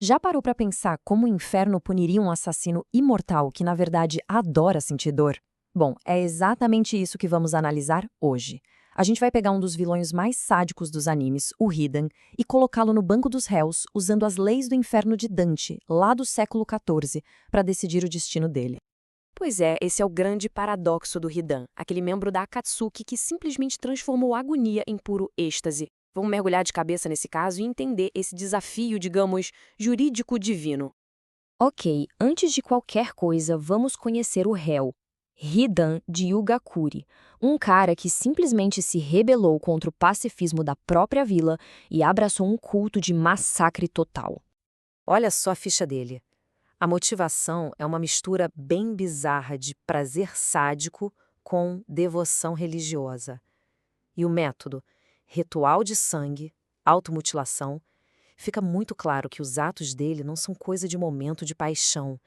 Já parou para pensar como o inferno puniria um assassino imortal que, na verdade, adora sentir dor? Bom, é exatamente isso que vamos analisar hoje. A gente vai pegar um dos vilões mais sádicos dos animes, o Hidan, e colocá-lo no banco dos réus usando as leis do inferno de Dante, lá do século XIV, para decidir o destino dele. Pois é, esse é o grande paradoxo do Hidan, aquele membro da Akatsuki que simplesmente transformou a agonia em puro êxtase. Vamos mergulhar de cabeça nesse caso e entender esse desafio, digamos, jurídico divino. Ok, antes de qualquer coisa, vamos conhecer o réu, Hidan de Yugakuri, um cara que simplesmente se rebelou contra o pacifismo da própria vila e abraçou um culto de massacre total. Olha só a ficha dele. A motivação é uma mistura bem bizarra de prazer sádico com devoção religiosa. E o método, ritual de sangue, automutilação, fica muito claro que os atos dele não são coisa de momento de paixão,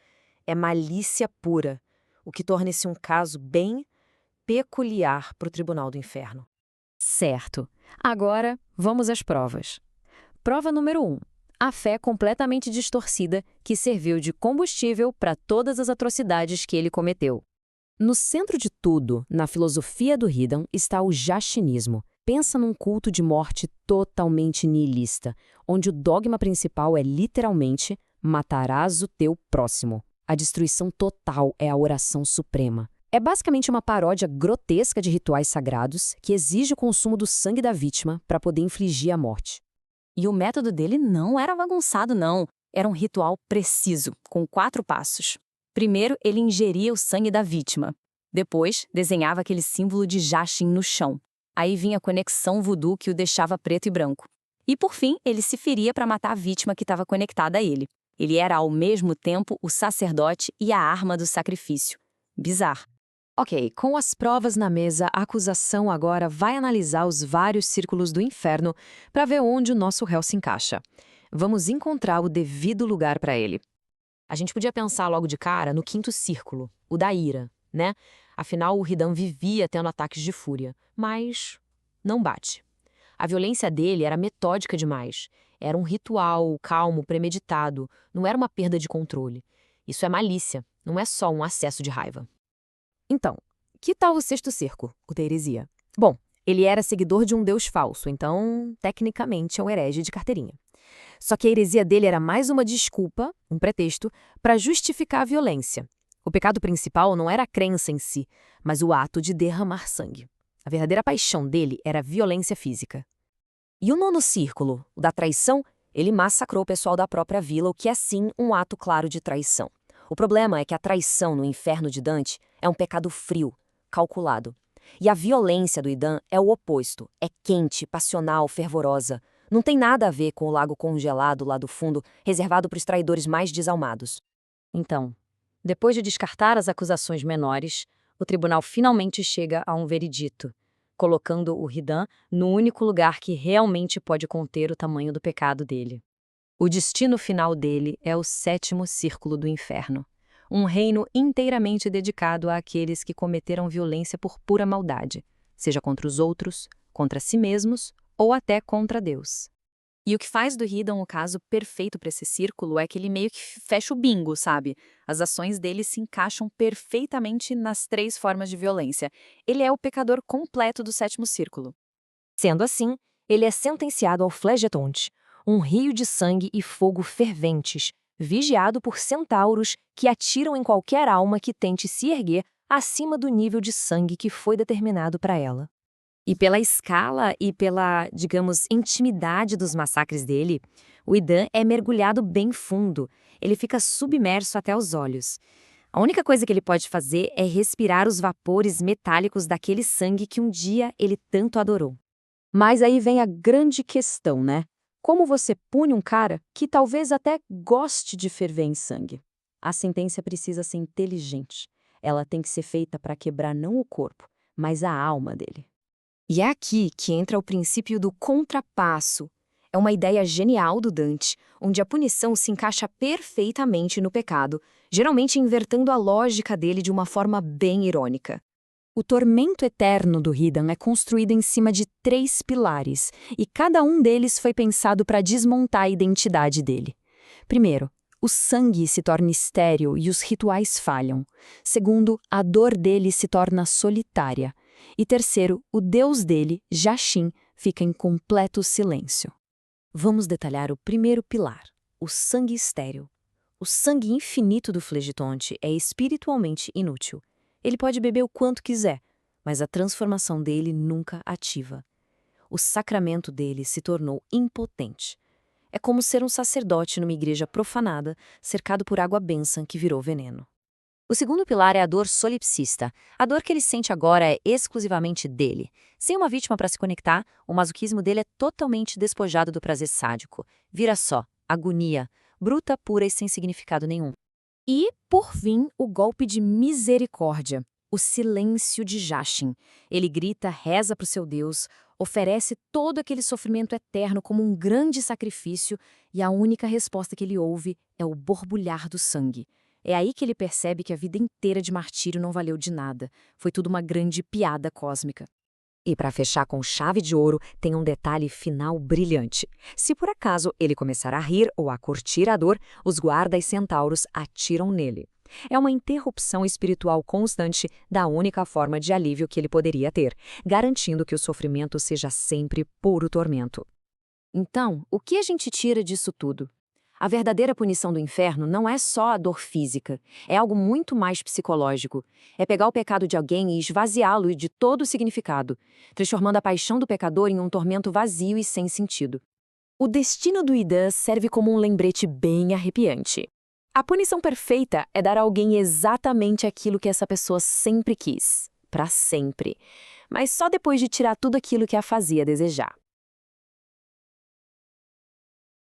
é malícia pura, o que torna esse um caso bem peculiar para o Tribunal do Inferno. Certo. Agora, vamos às provas. Prova número 1. A fé completamente distorcida que serviu de combustível para todas as atrocidades que ele cometeu. No centro de tudo, na filosofia do Hidan, está o Jashinismo. Pensa num culto de morte totalmente nihilista, onde o dogma principal é literalmente matarás o teu próximo. A destruição total é a oração suprema. É basicamente uma paródia grotesca de rituais sagrados que exige o consumo do sangue da vítima para poder infligir a morte. E o método dele não era bagunçado, não. Era um ritual preciso, com 4 passos. Primeiro, ele ingeria o sangue da vítima. Depois, desenhava aquele símbolo de Jashin no chão. Aí vinha a conexão voodoo que o deixava preto e branco. E por fim, ele se feria para matar a vítima que estava conectada a ele. Ele era ao mesmo tempo o sacerdote e a arma do sacrifício. Bizarro. Ok, com as provas na mesa, a acusação agora vai analisar os vários círculos do inferno para ver onde o nosso réu se encaixa. Vamos encontrar o devido lugar para ele. A gente podia pensar logo de cara no quinto círculo, o da ira, né? Afinal, o Hidan vivia tendo ataques de fúria, mas não bate. A violência dele era metódica demais. Era um ritual calmo, premeditado, não era uma perda de controle. Isso é malícia, não é só um acesso de raiva. Então, que tal o sexto círculo, o da heresia? Bom, ele era seguidor de um deus falso, então, tecnicamente, é um herege de carteirinha. Só que a heresia dele era mais uma desculpa, um pretexto, para justificar a violência. O pecado principal não era a crença em si, mas o ato de derramar sangue. A verdadeira paixão dele era a violência física. E o nono círculo, o da traição, ele massacrou o pessoal da própria vila, o que é sim um ato claro de traição. O problema é que a traição no inferno de Dante é um pecado frio, calculado. E a violência do Hidan é o oposto, é quente, passional, fervorosa. Não tem nada a ver com o lago congelado lá do fundo, reservado para os traidores mais desalmados. Então, depois de descartar as acusações menores, o tribunal finalmente chega a um veredito, colocando o Hidan no único lugar que realmente pode conter o tamanho do pecado dele. O destino final dele é o sétimo círculo do inferno, um reino inteiramente dedicado àqueles que cometeram violência por pura maldade, seja contra os outros, contra si mesmos ou até contra Deus. E o que faz do Hidan o caso perfeito para esse círculo é que ele meio que fecha o bingo, sabe? As ações dele se encaixam perfeitamente nas 3 formas de violência. Ele é o pecador completo do sétimo círculo. Sendo assim, ele é sentenciado ao Flegetonte, um rio de sangue e fogo ferventes, vigiado por centauros que atiram em qualquer alma que tente se erguer acima do nível de sangue que foi determinado para ela. E pela escala e pela, digamos, intimidade dos massacres dele, o Hidan é mergulhado bem fundo, ele fica submerso até os olhos. A única coisa que ele pode fazer é respirar os vapores metálicos daquele sangue que um dia ele tanto adorou. Mas aí vem a grande questão, né? Como você pune um cara que talvez até goste de ferver em sangue? A sentença precisa ser inteligente. Ela tem que ser feita para quebrar não o corpo, mas a alma dele. E é aqui que entra o princípio do contrapasso. É uma ideia genial do Dante, onde a punição se encaixa perfeitamente no pecado, geralmente invertendo a lógica dele de uma forma bem irônica. O tormento eterno do Hidan é construído em cima de 3 pilares, e cada um deles foi pensado para desmontar a identidade dele. Primeiro, o sangue se torna estéril e os rituais falham. Segundo, a dor dele se torna solitária. E terceiro, o Deus dele, Jashin, fica em completo silêncio. Vamos detalhar o primeiro pilar, o sangue estéril. O sangue infinito do Flegitonte é espiritualmente inútil. Ele pode beber o quanto quiser, mas a transformação dele nunca ativa. O sacramento dele se tornou impotente. É como ser um sacerdote numa igreja profanada, cercado por água bênção que virou veneno. O segundo pilar é a dor solipsista. A dor que ele sente agora é exclusivamente dele. Sem uma vítima para se conectar, o masoquismo dele é totalmente despojado do prazer sádico. Vira só agonia, bruta, pura e sem significado nenhum. E, por fim, o golpe de misericórdia, o silêncio de Jashin. Ele grita, reza para o seu Deus, oferece todo aquele sofrimento eterno como um grande sacrifício e a única resposta que ele ouve é o borbulhar do sangue. É aí que ele percebe que a vida inteira de martírio não valeu de nada. Foi tudo uma grande piada cósmica. E para fechar com chave de ouro, tem um detalhe final brilhante. Se por acaso ele começar a rir ou a curtir a dor, os guardas centauros atiram nele. É uma interrupção espiritual constante da única forma de alívio que ele poderia ter, garantindo que o sofrimento seja sempre puro tormento. Então, o que a gente tira disso tudo? A verdadeira punição do inferno não é só a dor física, é algo muito mais psicológico. É pegar o pecado de alguém e esvaziá-lo de todo o significado, transformando a paixão do pecador em um tormento vazio e sem sentido. O destino do Idan serve como um lembrete bem arrepiante. A punição perfeita é dar a alguém exatamente aquilo que essa pessoa sempre quis, para sempre, mas só depois de tirar tudo aquilo que a fazia desejar.